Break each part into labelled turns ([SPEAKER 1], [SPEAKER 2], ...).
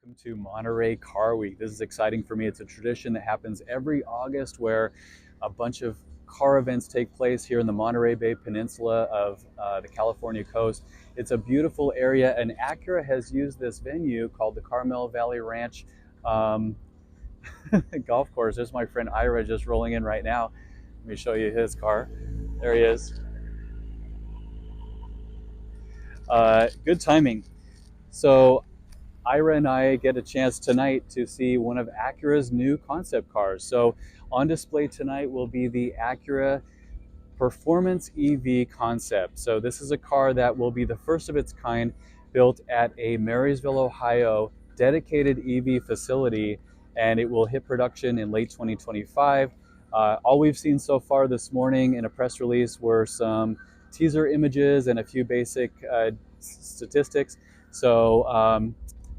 [SPEAKER 1] Welcome to Monterey Car Week. This is exciting for me. It's a tradition that happens every August where a bunch of car events take place here in the Monterey Bay Peninsula of the California coast. It's a beautiful area, and Acura has used this venue called the Carmel Valley Ranch golf course. There's my friend Ira just rolling in right now. Let me show you his car. There he is. Good timing. So Ira and I get a chance tonight to see one of Acura's new concept cars. So on display tonight will be the Acura Performance EV Concept. So this is a car that will be the first of its kind built at a Marysville, Ohio dedicated EV facility, and it will hit production in late 2025. All we've seen so far this morning in a press release were some teaser images and a few basic statistics. So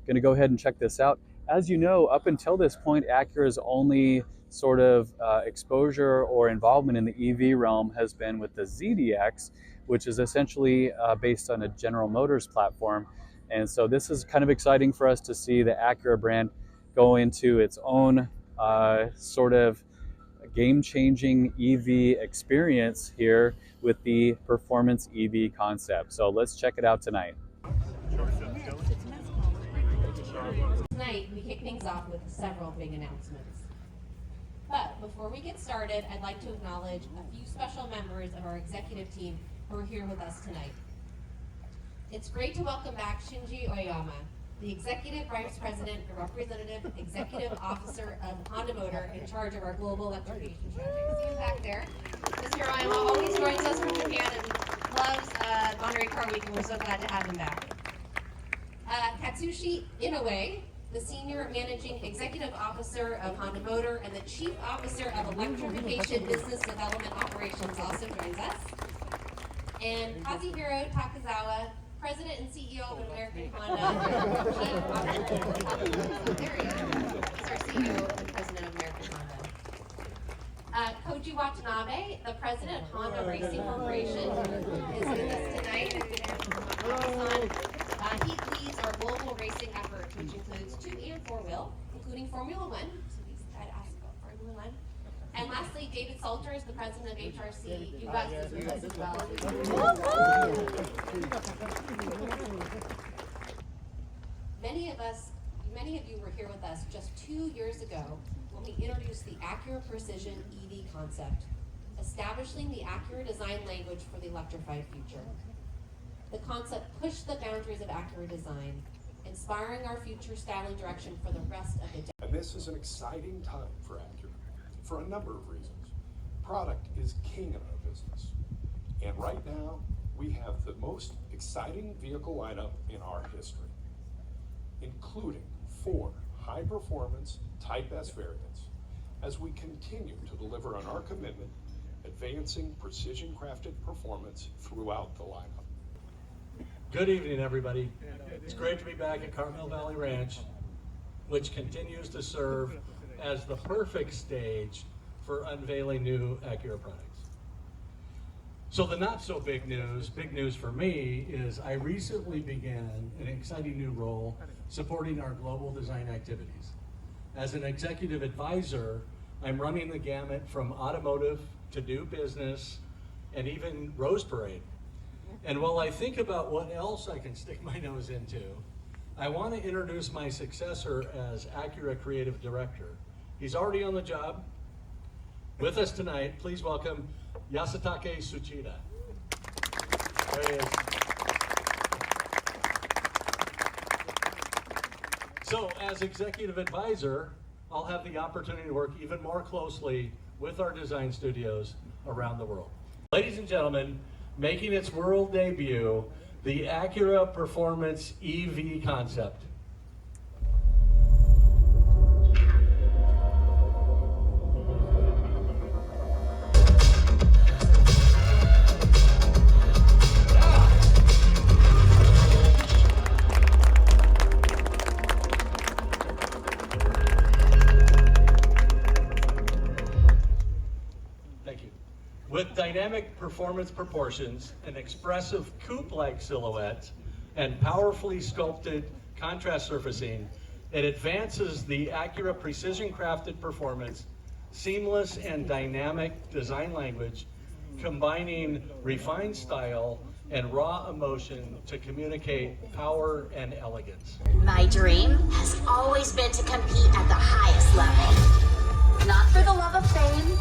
[SPEAKER 1] going to go ahead and check this out. As you know, up until this point, Acura's only sort of exposure or involvement in the EV realm has been with the ZDX, which is essentially based on a General Motors platform. And so this is kind of exciting for us to see the Acura brand go into its own sort of game-changing EV experience here with the Performance EV Concept. So let's check it out tonight.
[SPEAKER 2] Tonight, we kick things off with several big announcements. But before we get started, I'd like to acknowledge a few special members of our executive team who are here with us tonight. It's great to welcome back Shinji Oyama, the Executive Vice President and Representative Executive Officer of Honda Motor in charge of our global electrification strategy. See him back there. Mr. Oyama always joins us from Japan and loves Monterey Car Week, and we're so glad to have him back. Katsushi Inoue, the Senior Managing Executive Officer of Honda Motor and the Chief Officer of Electrification Business Development Operations, also joins us. And Kazuhiro Takazawa, President and CEO of American Honda. There he is. He's our CEO and President of American Honda. Koji Watanabe, the President of Honda Racing Corporation, is with us tonight. He leads our global racing effort, which includes 2- and 4-wheel, including Formula One. So he's got to ask about Formula One. And lastly, David Salter is the president of HRC. US is with us as well. Many of you were here with us just 2 years ago when we introduced the Acura Precision EV concept, establishing the Acura design language for the electrified future. The concept pushed the boundaries of Acura design, inspiring our future styling direction for the rest of the decade.
[SPEAKER 3] And this is an exciting time for Acura, for a number of reasons. Product is king in our business. And right now, we have the most exciting vehicle lineup in our history, including 4 high-performance Type S variants, as we continue to deliver on our commitment, advancing precision-crafted performance throughout the lineup.
[SPEAKER 4] Good evening, everybody. It's great to be back at Carmel Valley Ranch, which continues to serve as the perfect stage for unveiling new Acura products. So the not so big news for me is I recently began an exciting new role supporting our global design activities. As an executive advisor, I'm running the gamut from automotive to new business and even Rose Parade. And while I think about what else I can stick my nose into, I want to introduce my successor as Acura Creative Director. He's already on the job. With us tonight, please welcome Yasutake Tsuchida. There he is. So, as executive advisor, I'll have the opportunity to work even more closely with our design studios around the world. Ladies and gentlemen, making its world debut, the Acura Performance EV concept. With dynamic performance proportions, an expressive coupe-like silhouette, and powerfully sculpted contrast surfacing, It advances the Acura precision-crafted performance, seamless and dynamic design language, combining refined style and raw emotion to communicate power and elegance.
[SPEAKER 5] My dream has always been to compete at the highest level. Not for the love of fame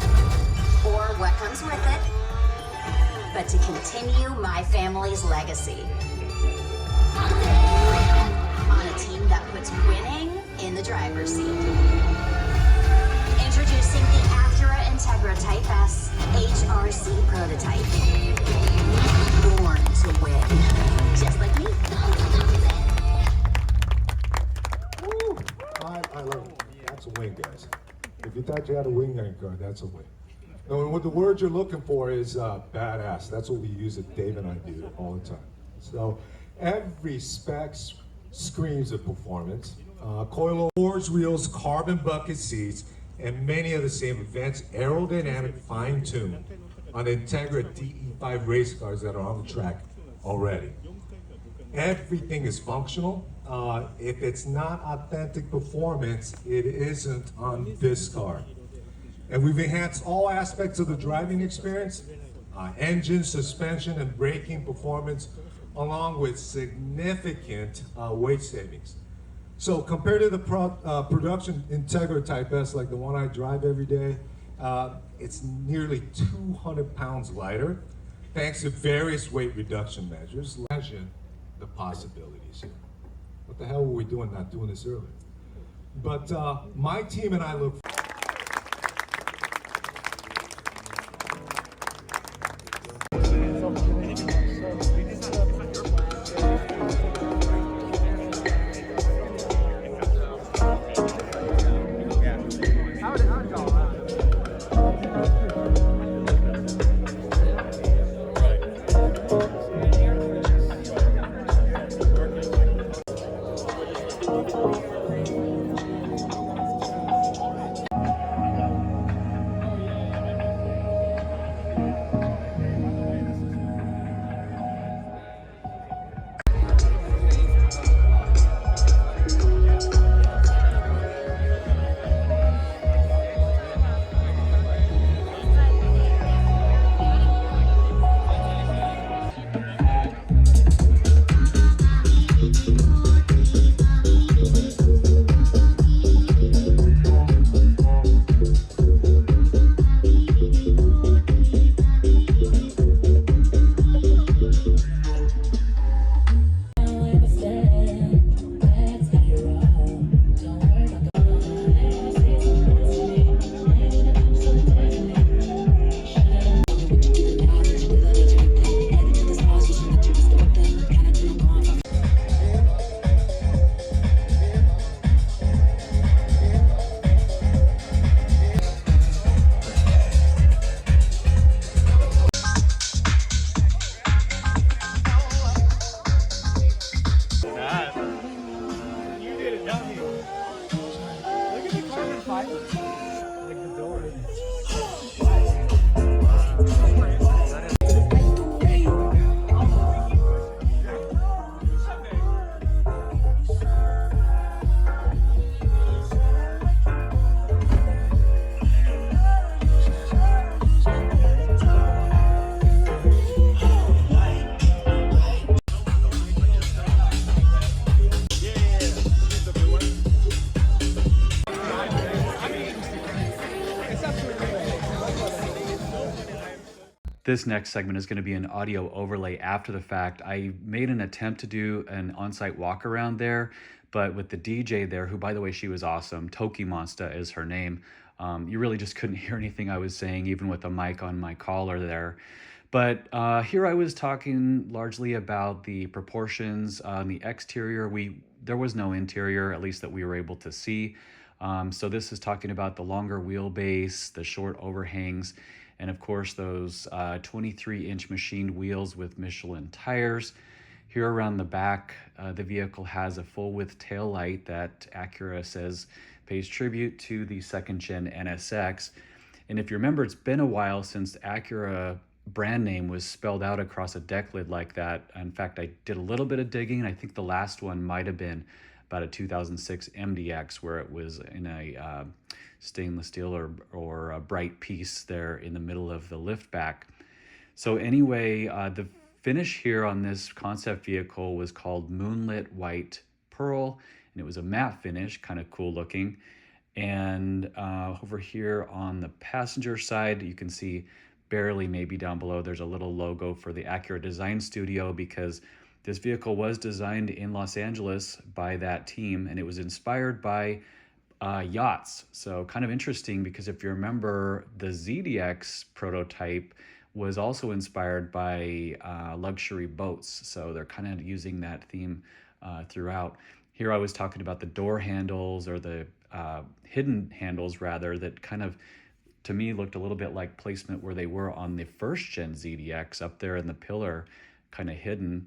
[SPEAKER 5] or what comes with it, but to continue my family's legacy. On a team that puts winning in the driver's seat. Introducing the Acura Integra Type S HRC prototype. Born to win, just like me.
[SPEAKER 6] Woo! I love it. That's a win, guys. If you thought you had a wing car, that's a win. Now, what the word you're looking for is badass. That's what we use at Dave and I do all the time. So every spec screams of performance. Coil doors, wheels, carbon bucket seats, and many of the same advanced aerodynamic fine-tuned on Integra DE5 race cars that are on the track already. Everything is functional. If it's not authentic performance, it isn't on this car. And we've enhanced all aspects of the driving experience, engine, suspension, and braking performance, along with significant weight savings. So compared to the production Integra Type S, like the one I drive every day, it's nearly 200 pounds lighter, thanks to various weight reduction measures. Imagine the possibilities here. What the hell were we doing not doing this earlier? But my team and I look
[SPEAKER 1] This next segment is going to be an audio overlay after the fact. I made an attempt to do an on-site walk around there, but with the DJ there, who by the way, she was awesome, Toki Monsta is her name, you really just couldn't hear anything I was saying, even with a mic on my collar there. But here I was talking largely about the proportions on the exterior. There was no interior, at least that we were able to see. So this is talking about the longer wheelbase, the short overhangs, and of course those 23-inch machined wheels with Michelin tires. Here around the back, the vehicle has a full-width tail light that Acura says pays tribute to the second-gen NSX. And if you remember, it's been a while since Acura brand name was spelled out across a deck lid like that. In fact, I did a little bit of digging, and I think the last one might have been about a 2006 MDX where it was in a stainless steel or a bright piece there in the middle of the lift back. So anyway, the finish here on this concept vehicle was called Moonlit White Pearl, and it was a matte finish, kind of cool looking. And over here on the passenger side, you can see barely maybe down below, there's a little logo for the Acura Design Studio, because this vehicle was designed in Los Angeles by that team, and it was inspired by yachts. So kind of interesting, because if you remember, the ZDX prototype was also inspired by luxury boats. So they're kind of using that theme throughout. Here I was talking about the door handles, or the hidden handles rather, that kind of, to me, looked a little bit like placement where they were on the first gen ZDX up there in the pillar, kind of hidden.